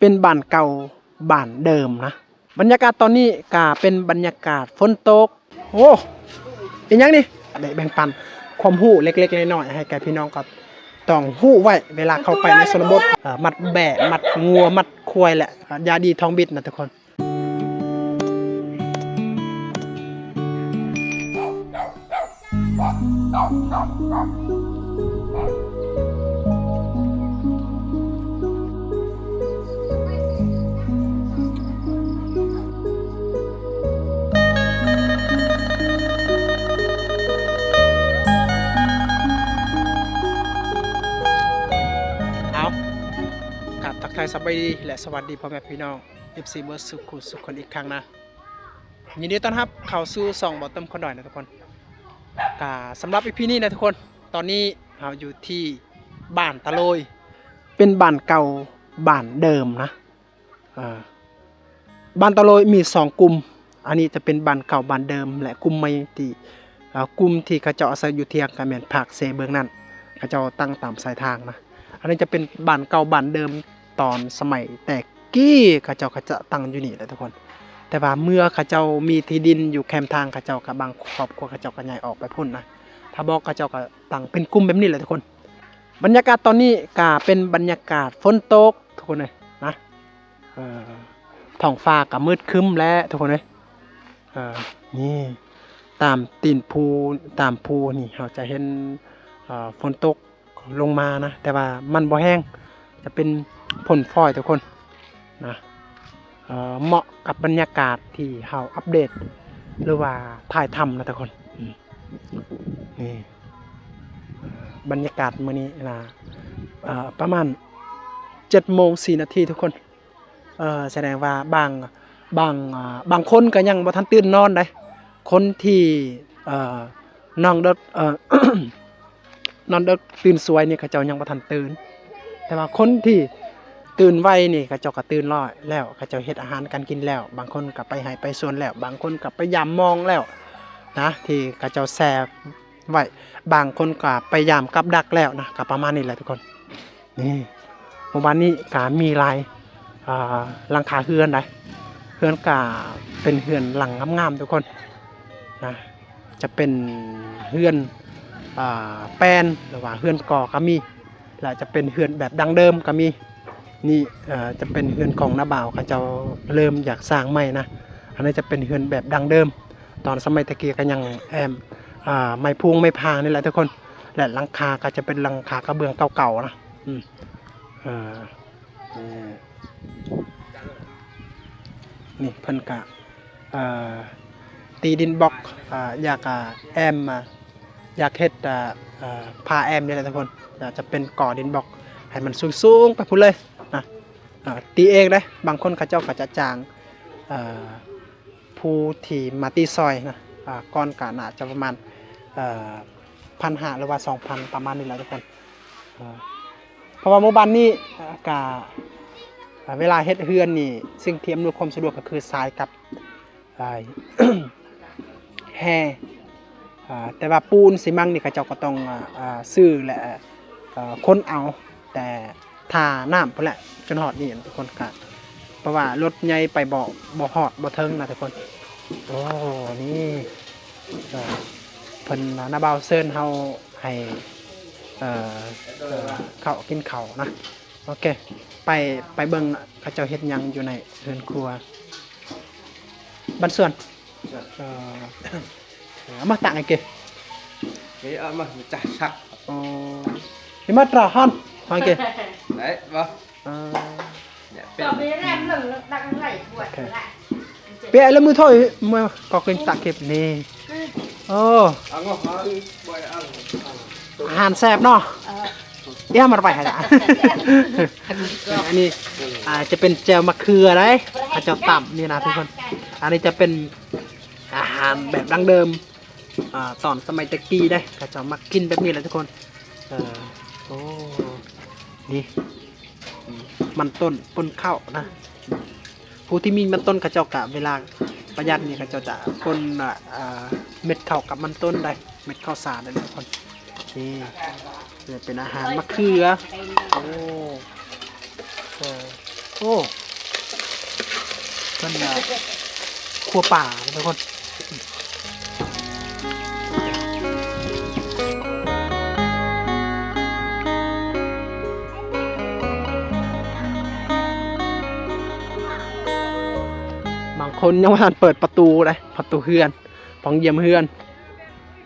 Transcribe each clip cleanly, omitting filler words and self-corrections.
เป็นบ้านเก่าบ้านเดิมนะบรรยากาศตอนนี้ก็เป็นบรรยากาศฝนตกโอ้อีกอย่างนี่ได้แบ่งปันความรู้เล็กๆน้อยๆให้แก่พี่น้องก็ต้องรู้ไว้เวลาเข้าไปในชนบทมัดแบะมัดงัวมัดควายแหละยาดีทองบิดนะทุกคนกับทักทายสบายดีและสวัสดีพ่อแม่พี่น้อง FC เบอร์สุขุสุขคนอีกครั้งนะยินดีต้อนรับเข้าสู่ส่องบ่อต้มคนดอยนะทุกคนสำหรับ EP นี้นะทุกคนตอนนี้เราอยู่ที่บ้านตะโลยเป็นบ้านเก่าบ้านเดิมนะบ้านตะโลยมี2กลุ่มอันนี้จะเป็นบ้านเก่าบ้านเดิมและกลุ่มใหม่ที่กลุ่มที่เขาเจ้าอาศัยอยู่เทียงกันแม่นภาคเซเบื้องนั้นเขาเจ้าตั้งตามสายทางนะอันนี้จะเป็นบ้านเก่าบ้านเดิมตอนสมัยแต่กี้เขาเจ้าตั้งอยู่นี่แหละทุกคนแต่ว่าเมื่อเขาเจ้ามีที่ดินอยู่แคมทางเขาเจ้ากับบางครอบครัวเขาเจ้าก็ย้ายออกไปพุ่นนะถ้าบอกเขาเจ้าก็ตั้งเป็นกลุ่มแบบนี้แหละทุกคนบรรยากาศตอนนี้ก็เป็นบรรยากาศฝนตกทุกคนเลยนะท้องฟ้าก็มืดครึ้มแล้วทุกคนเลยนี่ตามตีนภูตามภูนี่เราจะเห็นฝนตกลงมานะแต่ว่ามันบ่แห้งจะเป็นผลฝอยทุกคนนะเหมาะกับบรรยากาศที่เราอัปเดตหรือว่าถ่ายทำนะทุกคนนี่บรรยากาศมื้อนี้นะประมาณ7:04 นาทีทุกคนแสดงว่าบางคนก็ยังบ่ทันตื่นนอนได้คนที่นอนดึกนอนดึกตื่นสวยนี่เขาเจ้ายังบ่ทันตื่นแต่ว่าคนที่ตื่นไวนี่เขาเจ้าก็ตื่นร้อยแล้วเขาเจ้าเฮ็ดอาหารการกินแล้วบางคนก็ไปให้ไปสวนแล้วบางคนก็ไปยามมองแล้วนะที่เขาเจ้าแซ่ไว้บางคนก็ไปยามกับดักแล้วนะก็ประมาณนี้แหละทุกคนนี่หมู่บ้านนี้ก็มีหลายหลังคาเรือนได้เรือนก็เป็นเรือนหลังงามๆทุกคนนะจะเป็นเรือนแปลนหรือว่าเรือนก่อก็มีและจะเป็นเรือนแบบดังเดิมก็มีนี่จะเป็นเรือนของน้าบ่าวเขาจะเริ่มอยากสร้างใหม่นะอันนี้จะเป็นเรือนแบบดังเดิมตอนสมัยตะกี้ก็ยังไม้พุงไม้พางนี่แหละทุกคนและหลังคาก็จะเป็นหลังคากระเบื้องเก่าๆนะนี่เพิ่นกะตีดินบล็อกอยากอยากเฮ็ดพาแอมนี่แหละทุกคนจะเป็นก่อดินบล็อกให้มันสูงๆไปพุ่นเลยนะตีเองได้บางคนเขาเจ้าก็จะจ้างผู้ที่มาตีซอยนะก้อนกะน่าจะประมาณ1,500หรือว่า 2,000 ประมาณนี้แหละทุกคนเพราะว่าหมู่บ้านนี้เวลาเฮ็ดเฮือนนี่สิ่งที่อำนวยความสะดวกก็คือทรายกับแฮแต่ว่าปูนซีมังนี่เขาเจ้าก็ต้องซื้อและค้นเอาแต่ทาน้ำพุ่นแหละจนฮอดนี่ทุกคนก็เพราะว่ารถใหญ่ไปบ่ฮอดบ่ถึงนะทุกคนโอ้นี่เพิ่นน้าบ่าวเซิร์นเฮาให้ข้าวกินข้าวนะโอเคไปเบิ่งเขาเจ้าเฮ็ดหยังอยู่ในเรือนครัวบ้านส่วนเอามาตักไอ้เก๋เอามาจัดสักนี่มาตราฮันฟังเก๋đấy vâng ต่อไปแรมหนึ่งดังไหลปวดละเปียแล้วมือถอยมือก็กินตักเก็บนี่โอ้อาหารแซ่บเนาะเดี๋ยวมาไปให้ละอันนี้จะเป็นแจวมะเขือได้อาจจะต่ำนี่นะทุกคนอันนี้จะเป็นอาหารแบบดั้งเดิมตอนสมัยตะกี้ได้ก็จะมากินแบบนี้แหละทุกคนโอ้นี่มันต้นปนข้าวนะผู้ที่มีมันต้นกระเจาะกะเวลาประหยัดนี่กระเจาะจะปนเม็ดข้าวกับมันต้นได้เม็ดข้าวสารได้ทุกคนนี่เป็นอาหารมะเขือโอ้ โอ้มันครัวป่าทุกคนบางคนยังไม่ทันเปิดประตูเลยประตูเฮือนปองเยี่ยมเฮือน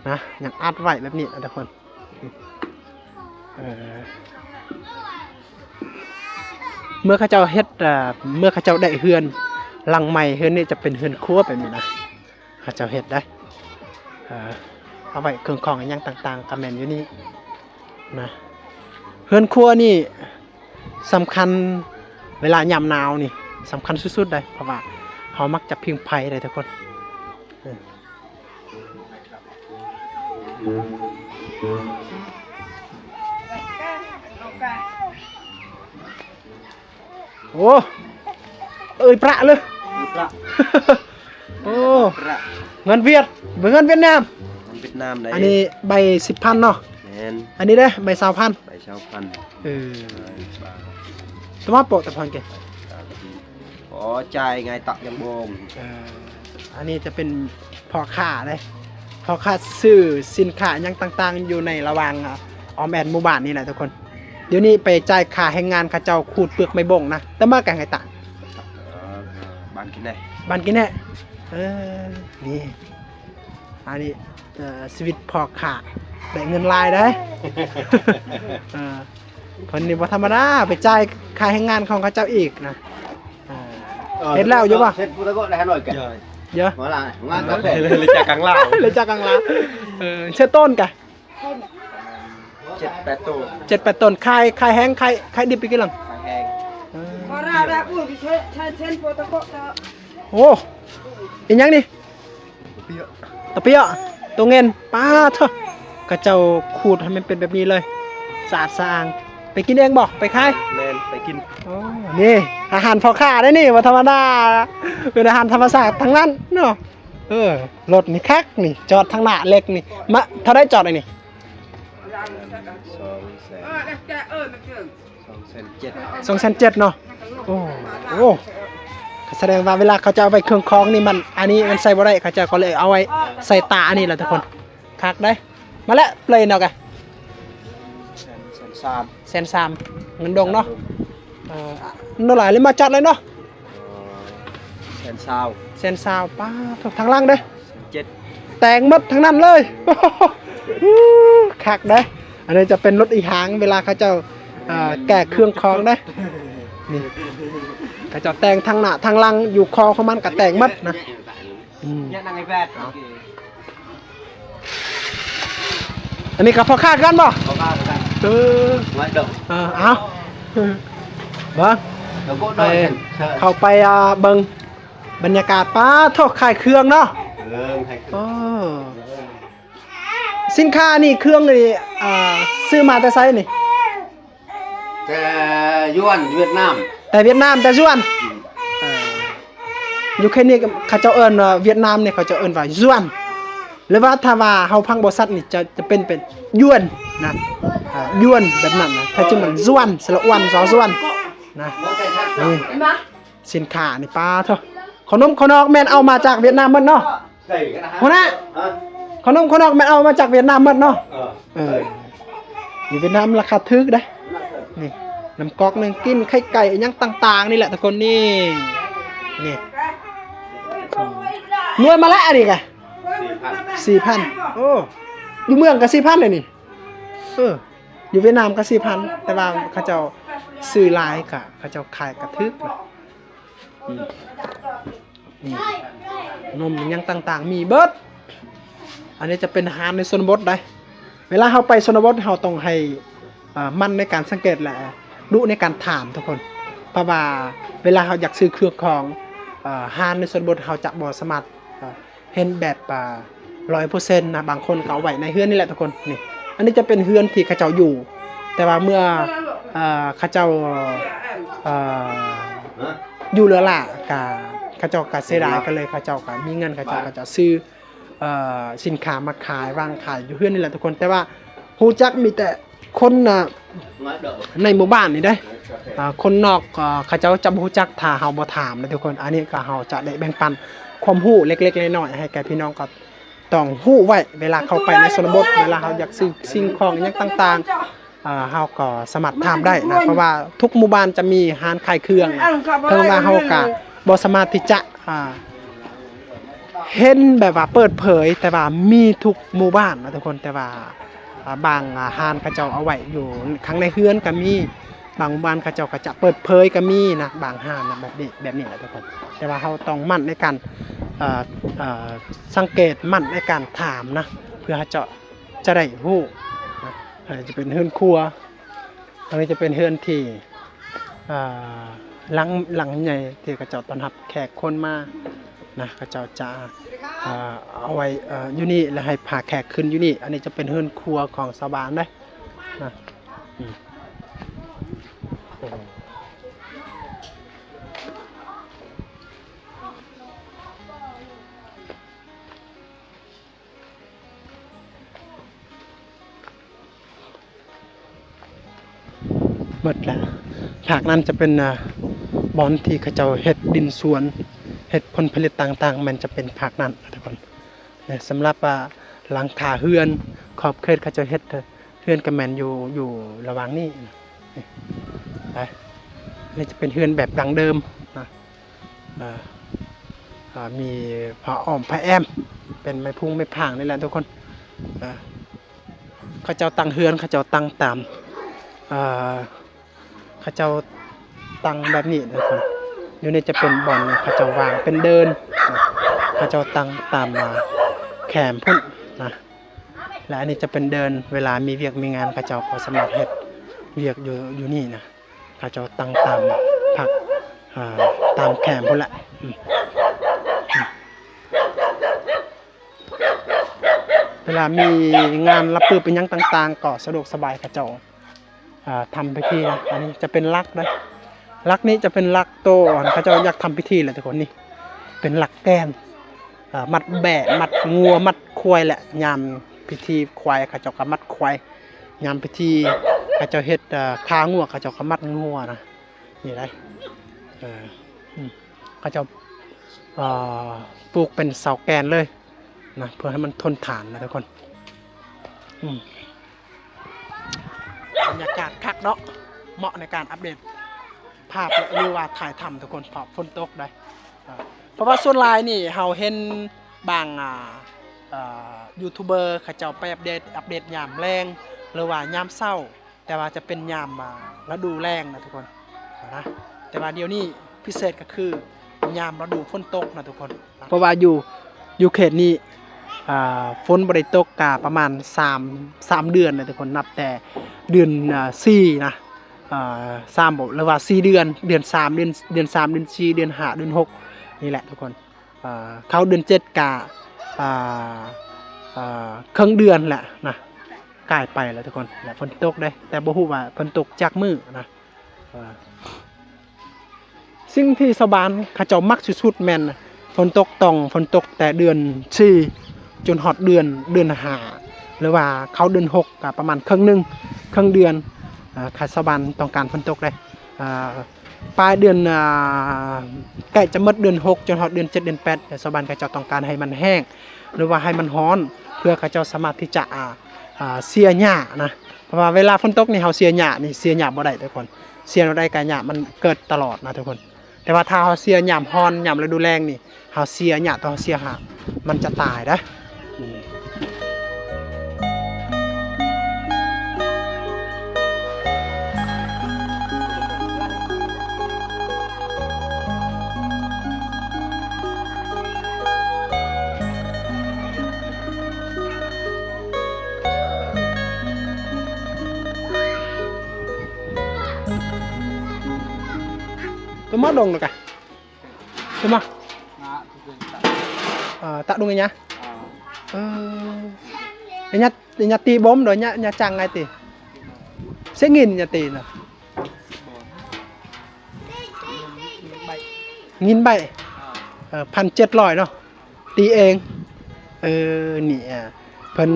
นะยังอัดไว้แบบนี้นะทุกคนเมื่อเขาเจ้าเฮ็ดเมื่อเขาเจ้าได้เฮือนหลังใหม่เฮือนนี่จะเป็นเฮือนครัวแบบนี้นะเขาเจ้าเฮ็ดได้เอาไว้เครื่องของอย่างต่างๆกระแมนอยู่นี่นะเฮือนครัวนี่สำคัญเวลายามหนาวนี่สำคัญสุดๆเลยเพราะว่าเขามักจะพิงไฟเลยทุกคนโอ้เอ้ยประเลยโอ้เงินเวียดเงินเวียดนาม เวียดนามได้ อันนี้ใบ10,000เนาะ แม่น อันนี้เด้ใบ20,000 ไปเช่าพัน ตัวมาโปะแต่พันเก ขอจ่ายไงตักยังบง อันนี้จะเป็นพ่อค้าเลยพ่อค้าซื้อสินค้าอย่างต่างๆอยู่ในระหว่างออมแอนหมู่บ้านนี่แหละทุกคนเดี๋ยวนี้ไปจ่ายค่าแรงงานเขาเจ้าขูดเปลือกไม่บ่งนะแต่มากันไงตะ บ้านกินได้ บ้านกินแน่นี่อันนี้ชีวิตพ่อค้าได้เงินลายได้ คนนี้บ่ธรรมดาไปจ่ายค่าแรงงานของเขาเจ้าอีกนะเห็นแล้วอยู่ป่ะ เฮ็ดพุทธก็ได้หน่อยกัน เยอะ ว่าล่ะงานก็ เลยจากกลางล่าง เลยจากกลางลาเชื่อต้นกะ 7-8 ตัว 7-8 ต้นคายแห้งคายดิบไปกี่หลัง แห้ง พอเราได้พูดที่เช่นโปรโตโคเตอร์ โอ้อีกยังนี่ตะเปียะตัวเงินป้าเถอะกระเจ้าขูดให้มันเป็นแบบนี้เลยสะอาดสะอ้างไปกินเองบอกไปขาย แม่นไปกิน โอ้นี่อาหารพ่อค้าได้นี่ว่าธรรมดาเป็นอาหารธรรมชาติทั้งนั้นเนาะรถนี่คักนี่จอดทางหน้าเล็กนี่มาเท่าได้จอดไอ้นี่ 2,700เนาะโอ้โหแสดงว่าเวลาเขาจะเอาไปเครื่องคล้องนี่มันอันนี้มันใส่บ่ได้เขาจะก็เลยเอาไว้ใส่ตาอันนี้แหละทุกคนคักได้มาแล้วเปลยเนาะกะ130,000เงินดงเนาะนั่นหลายเลยมาจัดเลยเนาะ120,000ป้าทุกทางล่างเด้แต่งหมดทั้งนั้นเลย คักได้อันนี้จะเป็นรถอีหางเวลาเขาจะแก่เครื่องคล้องได้นี่เขาจะแต่งทางหน้าทางหลังอยู่คอของมันก็แต่งหมดนะ เนี่ยนางไอ้แบด อันนี้กับพ่อค้ากันบ่ เขาก็ได้ เอาเบิ่ง เดี๋ยวก็ ไป ได้ เข้าไปเบิ่งบรรยากาศป้าทอกขายเครื่องเนาะ ให้ สินค้านี่เครื่องนี่ซื้อมาแต่ไซนี่ แต่ยวนเวียดนาม แต่เวียดนามแต่ส่วนอยู่แค่นี้เขาเจ้าเอิ้นว่าเวียดนามเนี่ยเขาเจ้าเอิ้นว่าหยวนหรือว่าถ้าว่าเฮาพังบ่ซัดนี่จะเป็นหยวนนะหยวนแบบนั้นนะถ้าจริงมันหยวนสระอ้วนสอส่วนนะนี่สินค้านี่ป้าเถอะขนมขนอกแม่นเอามาจากเวียดนามหมดเนาะ ได้กันนะฮะ หัวหน้าขนมขนอกแม่นเอามาจากเวียดนามหมดเนาะอยู่เวียดนามราคาถูกเด้นี่น้ำก๊อกนึงกินไข่ไก่อิหยังต่างๆนี่แหละทุกคนนี่หน่วยมาแล้วอันนี้กะ 4,000โอ้อยู่เมืองก็4,000เลยนี่อยู่เวียดนามก็4,000แต่ว่าเขาเจ้าซื้อหลายกะเขาเจ้าขายกระทึกนี่นมอิหยังต่างๆมีเบิดอันนี้จะเป็นอาหารในชนบทได้เวลาเราไปชนบทเราต้องให้มั่นในการสังเกตแหละรู้ในการถามทุกคนเพราะว่าเวลาเราอยากซื้อเครื่องของอาหารในชนบทเราจะบ่สามารถเห็นแบบ100%นะบางคนเขาไว้ในเฮือนนี่แหละทุกคนนี่อันนี้จะเป็นเฮือนที่เขาเจ้าอยู่แต่ว่าเมื่อเขาเจ้าอยู่เหลือละเขาเจ้าก็เสียดายกันเลยเขาเจ้าก็มีเงินเขาเจ้าก็จะซื้อสินค้ามาขายวางขายอยู่เฮือนนี่แหละทุกคนแต่ว่าฮู้จักมีแต่คนในหมู่บ้านนี่ได้ คนนอกเขาเจ้าจะบ่รู้จักถ้าเฮาบ่ถามนะทุกคนอันนี้ก็เฮาจะได้แบ่งปันความรู้เล็กๆน้อยๆให้แก่พี่น้องก็ต้องรู้ไว้เวลาเข้าไปในชนบทเวลาเฮาอยากซื้อสิ่งของอหยังต่างๆเฮาก็สามารถถามได้นะเพราะว่าทุกหมู่บ้านจะมีร้านขายเครื่องนะเพิ่นว่าเฮาก็บ่สามารถที่จะเห็นแบบว่าเปิดเผยแต่ว่ามีทุกหมู่บ้านนะทุกคนแต่ว่าบางร้านเขาเจ้าเอาไว้อยู่ข้างในเฮือนก็มีบางหมู่บ้านเขาเจ้าก็จะเปิดเผยก็มีนะบางร้านนะแบบนี้แหละทุกคนแต่ว่าเราต้องมั่นในการสังเกตมั่นในการถามนะเพื่อจะได้รู้นะจะเป็นเฮือนครัวอันนี้จะเป็นเฮือนที่หลังใหญ่ที่เขาเจ้าต้อนรับแขกคนมานะเขาเจ้าจะเอาไว้อยู่นี่แล้วให้พาแขกขึ้นอยู่นี่อันนี้จะเป็นเฮือนครัวของชาวบ้านได้นะหมดแล้วฉากนั้นจะเป็นบอนที่เขาเจ้าเฮ็ดดินสวนเฮ็ดผลผลิตต่างๆมันจะเป็นภาคนั้นทุกคนสำหรับหลังคาเฮือนขอบเขตเขาเจ้าเฮ็ดเฮือนกับแมนอยู่ระหว่างนี้นี่จะเป็นเฮือนแบบดังเดิมนะมีผ้าอ้อมผ้าแอมเป็นไม้พุ่งไม้พางนี่แหละทุกคนเขาเจ้าตั้งเฮือนเขาเจ้าตั้งตามเขาเจ้าตั้งแบบนี้ทุกคนอยู่นี่จะเป็นบ่อนเขาเจ้าวางเป็นเดินเขาเจ้าตั้งตามแคมพุ่นนะและอันนี้จะเป็นเดินเวลามีเวียกมีงานเขาเจ้าก็สามารถเฮ็ดเวียกอยู่นี่นะเขาเจ้าตั้งตามพักตามแคมพุ่นละเวลามีงานรับปื้เป็นยังต่างๆก็สะดวกสบายเขาเจ้าทำพิธีนะอันนี้จะเป็นลักนะลักนี้จะเป็นลักโตเขาเจ้าอยากทำพิธีแหละทุกคนนี่เป็นลักแกนมัดแบะมัดงัวมัดควายแหละยามพิธีควายเขาเจ้าก็มัดควายยามพิธีเขาเจ้าเฮ็ดคางัวเขาเจ้าก็มัดงัวนะนี่ได้เขาเจ้าปลูกเป็นเสาแกนเลยนะเพื่อให้มันทนทานนะทุกคนบรรยากาศคักเนาะเหมาะในการอัปเดตภาพหรือว่าถ่ายทำทุกคนพอฝนตกได้เพราะว่าส่วนลายนี่เราเห็นบางยูทูบเบอร์เขาเจ้าไปอัปเดตยามแรงหรือว่ายามเศร้าแต่ว่าจะเป็นยามฤดูแรงนะทุกคนนะแต่ว่าเดี๋ยวนี้พิเศษก็คือยามฤดูฝนตกนะทุกคนเพราะว่าอยู่เขตนี้ฝนบริตกกาประมาณ3เดือนนะทุกคนนับแต่เดือน4นะ3บอกหรือว่า4เดือน3เดือน3เดือน4เดือน5เดือน6นี่แหละทุกคนเข้าเดือน7กาครึ่งเดือนแหละนะใกล้ไปแล้วทุกคนและฝนตกได้แต่บ่ฮู้ว่าฝนตกจากมื้อนะสิ่งที่ชาวบ้านเขาเจ้ามักสุดๆแม่นฝนตกแต่เดือน4จนฮอดเดือน5หรือว่าเข้าเดือน6ก็ประมาณครึ่งเดือนชาวบ้านต้องการฝนตกได้ปลายเดือนใกล้จะหมดเดือน6จนฮอดเดือน7เดือน8แต่ชาวบ้านเขาเจ้าต้องการให้มันแห้งหรือว่าให้มันร้อนเพื่อเขาเจ้าสามารถที่จะเสียหญ้านะเพราะว่าเวลาฝนตกนี่เฮาเสียหญ้าบ่ได้ทุกคนเสียบ่ได้ก็หญ้ามันเกิดตลอดนะทุกคนแต่ว่าถ้าเฮาเสียยามร้อนยามฤดูแล้งนี่เฮาเสียหญ้าต่อเสียหากมันจะตายนะtôi mất đồng rồi cả đúng không tạo đúng rồi nhá nhà tì bốm rồi nhà chàng ngay tì sẽ nghìn nhà tì nè 1,700 1,700เนาะตีเองนี่เพิ่น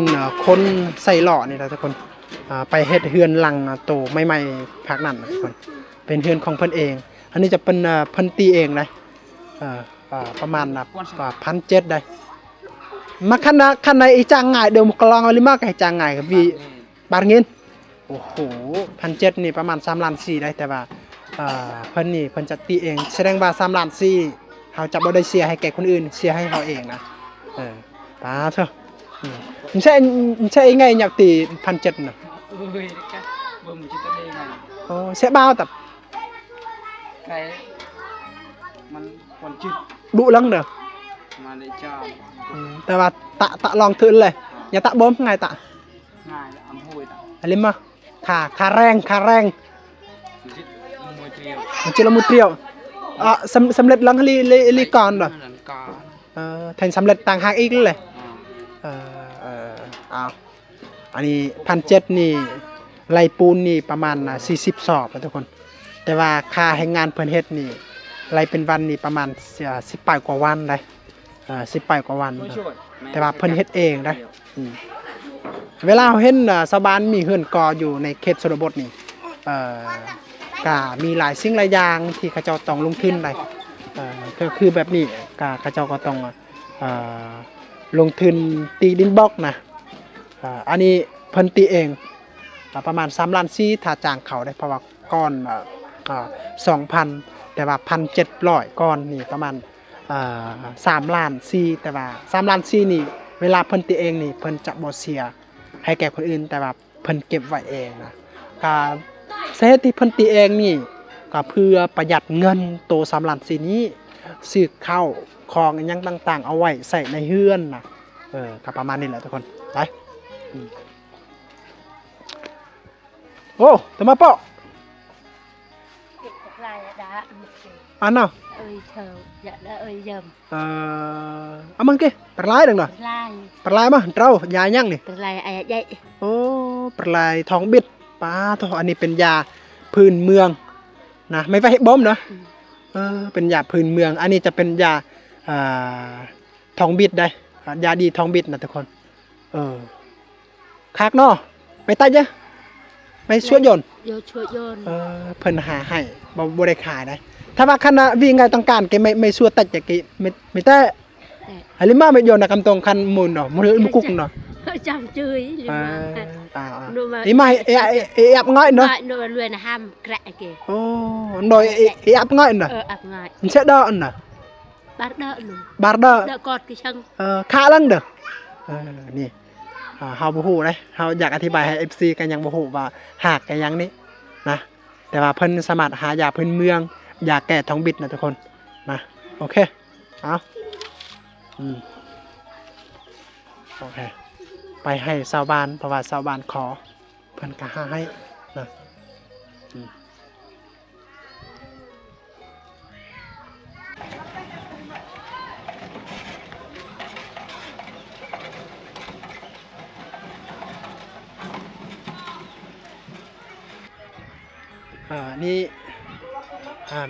คนใส่หล่อนี่แหละทุกคนไปเฮ็ดเฮือนหลังโตใหม่ๆภาคนั้นทุกคนไป เป็นเฮือนของเพิ่นเอง อันนี้จะเป็นเพิ่นตีเองนะประมาณ1,700ได้มาคันในอีจ้างง่ายเดี๋ยวกลองเอาลิมากให้จ้างง่ายกับวีบาทเงินโอ้โห1,700นี่ประมาณ3.4 ล้านได้แต่ว่าเพิ่นนี่เพิ่นจะตีเองแสดงว่า3.4 ล้านเฮาจะบ่ได้เสียให้แก่คนอื่นเสียให้เฮาเองนะตาเถอะใช่ไงอยากตี1,700น่ะ ơi cái bơm chỉ tới đây này โอ้เสียบ้าวแต่ cáiมันcòn chít ดุลังเด้อ mà để cho แต่ว่าตะลองถึงเลยอย่าตะบ่มไงตะ ngài là ấm hôi ta อะไรมาค่าแรง chít mùi triều มันจิละมุเตรียวสำเร็จลังลีก่อนเด้อ lần cò แทนสำเร็จต่างหากอีกเลยเอาอันนี้1,700นี่ไรปูนนี่ประมาณ40 สอบนะทุกคนแต่ว่าค่าแรงงานเพิ่นเฮ็ดนี่ไรเป็นวันนี่ประมาณ10 ปลายกว่าวันได้10 ปลายกว่าวัน thôi rồi แต่ว่าเพิ่นเฮ็ดเองนะเวลาเราเห็นชาวบ้านมีเฮือนกออยู่ในเขตชนบทนี่ก็มีหลายสิ่งหลายอย่างที่เขาเจ้าต้องลงทุนได้ก็คือแบบนี้ก็เขาเจ้าก็ต้องลงทุนตีดินบล็อกนะอันนี้เพิ่นตีเองประมาณ3.4 ล้านถ้าจ้างเขาได้เพราะว่าก้อน 2,000 แต่ว่า 1,700 ก้อนนี่ประมาณ3.4 ล้านแต่ว่า3.4 ล้านนี่เวลาเพิ่นตีเองนี่เพิ่นจะบ่เสียให้แก่คนอื่นแต่ว่าเพิ่นเก็บไว้เองนะก็สาเหตุที่เพิ่นตีเองนี่ก็เพื่อประหยัดเงินโต3.4 ล้านนี้ซื้อข้าวของอิหยังต่างๆเอาไว้ใส่ในเฮือนนะก็ประมาณนี้แหละทุกคนไปโอ้ทำไมเปาะ lại đã อันน่ะ ơi thờ dạ đã ơi dầm เอามันกี่ปลาไหลดังหน่อย lại ปลาไหลมาเรายายังนี่ lại ai vậy โอ้ปลาไหลทองบิดปลาทองอันนี้เป็นยาพื้นเมืองนะไม่ไปเฮ็ดบ่มเนาะเป็นยาพื้นเมือง อันนี้จะเป็นยาทองบิดได้ยาดีทองบิดนะทุกคนคักเนาะไปตัดจ้ะไปช่วยโยน vô chùa dồn เพิ่นหาให้บ่ได้ขายได้ถ้าว่าคณะวิ่งไงต้องการแกไม่ช่วยตัดจะกไม่แต่หลิมาไม่โยนนะกำตรงคันมุนเนาะมุกุกเนาะ chăm chơi อีมาอับง่อยเนาะ nô luyện ham kẹt kìa โอ้หน่อยอับง่อยเนาะ ập ngại มันsẽ đỡน่ะbát đỡ luôn บาร์เดอร์ đỡ cọt cái chân ค่าลังเด้อนี่เฮาบ่ฮู้เลยเฮาอยากอธิบายให้ FC กันยังบ่ฮู้ว่าหากกันยังนี่นะแต่ว่าเพิ่นสามารถหายาพื้นเมืองยาแก้ท้องบิดนะทุกคนนะโอเคเอาโอเคไปให้ชาวบ้านเพราะว่าชาวบ้านขอเพิ่นก็หาให้นะนี่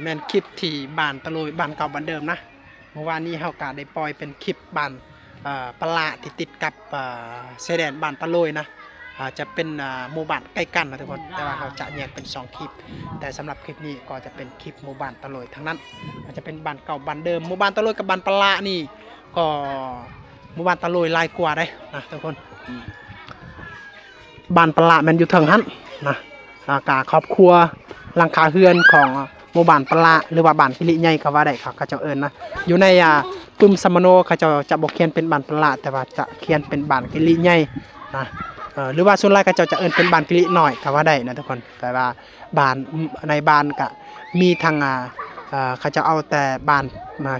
แม่นคลิปที่บ้านตะลุยบ้านเก่าบ้านเดิมนะเมื่อวานนี้เฮาก็ได้ปล่อยเป็นคลิปบ้านปลาที่ติดกับชายแดนบ้านตะลุยนะจะเป็นหมู่บ้านใกล้กันนะทุกคนแต่ว่าเฮาจะแยกเป็น2คลิปแต่สำหรับคลิปนี้ก็จะเป็นคลิปหมู่บ้านตะลุยทั้งนั้นอาจจะเป็นบ้านเก่าบ้านเดิมหมู่บ้านตะลุยกับบ้านปลานี่ก็หมู่บ้านตะลุยหลายกว่าได้นะทุกคนบ้านปลามันอยู่เทิงหันนะกาครอบครัวหลังคาเฮือนของหมู่บ้านปลาหรือว่าบ้านกิริใหญ่ก็ว่าได้ครับเขาเจ้าเอิ้นนะอยู่ในปุ่มสมโนเขาเจ้าจะบ่เขียนเป็นบ้านปลาแต่ว่าจะเขียนเป็นบ้านกิริใหญ่นะหรือว่าส่วนหลายเขาเจ้าจะเอิ้นเป็นบ้านกิริน้อยก็ว่าได้นะทุกคนแต่ว่าบ้านในบ้านก็มีทางเขาเจ้าเอาแต่บ้าน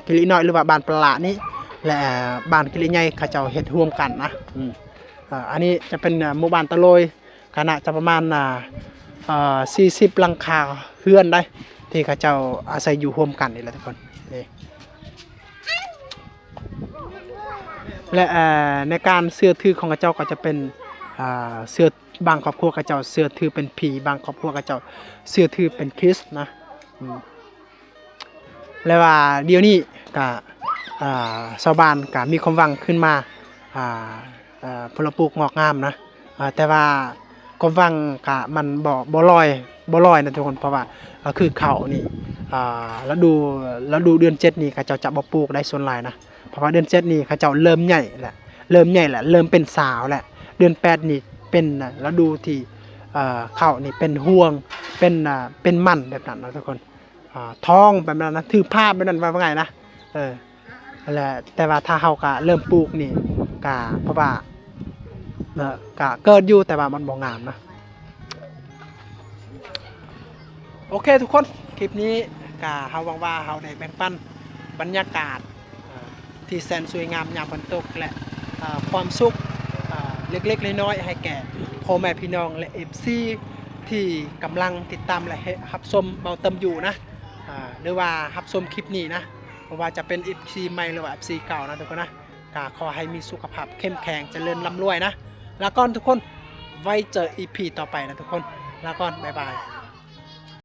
กิริน้อยหรือว่าบ้านปลานี้และบ้านกิริใหญ่เขาเจ้าเฮ็ดร่วมกันนะอันนี้จะเป็นหมู่บ้านตะโลยขนาดจะประมาณ40 หลังคาเฮือนได้ที่เขาเจ้าอาศัยอยู่ร่วมกันนี่แหละทุกคนนี่และในการเสื้อถือของเขาเจ้าก็จะเป็นเสื้อบางครอบครัวเขาเจ้าเสื้อถือเป็นผีบางครอบครัวเขาเจ้าเสื้อถือเป็นคริสต์นะและว่าเดี๋ยวนี้ก็ชาวบ้านก็มีความหวังขึ้นมาผลปลูกงอกงามนะแต่ว่าความหวังก็มันบ่ลอย บ่ลอยนะทุกคนเพราะว่าคือข้าวนี่แล้วดูเดือน7นี่เขาเจ้าจะบ่ปลูกได้ส่วนหลายนะเพราะว่าเดือน7นี่เขาเจ้าเริ่มใหญ่แหละเริ่มเป็นสาวแหละเดือน8นี่เป็นแล้วดูที่ข้าวนี่เป็นห่วงเป็นมันแบบนั้นนะทุกคนท้องแบบนั้นนะถือภาพแบบนั้นว่าไงนะนั่นแหละแต่ว่าถ้าเฮาก็เริ่มปลูกนี่ก็เพราะว่าก็เกิดอยู่แต่ว่ามันบ่งามนะโอเคทุกคนคลิปนี้ก็เฮาหวังว่าเฮาได้แบ่งปันบรรยากาศที่แสนสวยงามยามฝนตกและความสุขเล็กๆน้อยๆให้แก่พ่อแม่พี่น้องและ FC ที่กำลังติดตามและรับชมเบาเติมอยู่นะหรือว่ารับชมคลิปนี้นะเพราะว่าจะเป็น FC ใหม่หรือว่า FC เก่านะทุกคนนะก็ขอให้มีสุขภาพเข้มแข็งเจริญร่ำรวยนะแล้วก็ทุกคนไว้เจอ EP ต่อไปนะทุกคนแล้วก็บ๊ายบาย